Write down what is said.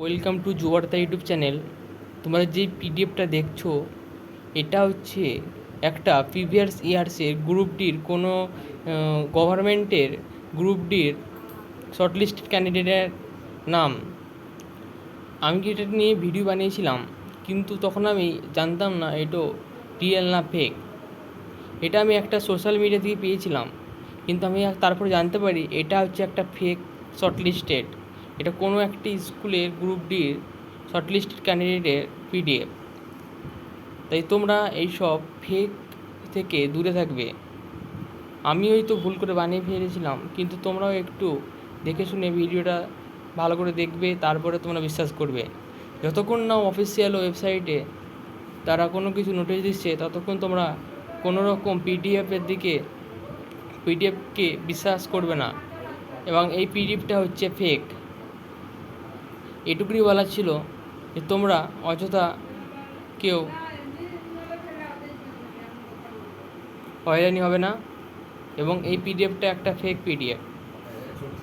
Welcome to Juarta YouTube channel. তোমরা যে পিডিএফটা দেখছো এটা হচ্ছে একটা প্রিভিয়াস ইয়ার্সের গ্রুপ ডির কোনো গভর্নমেন্টের গ্রুপ ডির শর্টলিস্টেড ক্যান্ডিডেটের নাম। আমি কি এটা নিয়ে ভিডিও বানিয়েছিলাম, কিন্তু তখন আমি জানতাম না এটা রিয়েল না ফেক। এটা আমি একটা সোশ্যাল মিডিয়া থেকে পেয়েছিলাম, কিন্তু আমি তারপরে জানতে পারি এটা হচ্ছে একটা ফেক শর্টলিস্টেড। এটা কোনো একটি স্কুলের গ্রুপ ডির শর্টলিস্টেড ক্যান্ডিডেটের পিডিএফ। তাই তোমরা এইসব ফেক থেকে দূরে থাকবে। আমি হয়তো ভুল করে বানিয়ে ফেলেছিলাম, কিন্তু তোমরাও একটু দেখে শুনে ভিডিওটা ভালো করে দেখবে, তারপরে তোমরা বিশ্বাস করবে। যতক্ষণ না অফিসিয়াল ওয়েবসাইটে তারা কোনো কিছু নোটিশ দিচ্ছে, ততক্ষণ তোমরা কোনো রকম পিডিএফকে বিশ্বাস করবে না। এবং এই পিডিএফটা হচ্ছে ফেক। এটুকুই বলার ছিল যে তোমরা অযথা কেউ হয়রানি হবে না, এবং এই পিডিএফটা একটা ফেক পিডিএফ।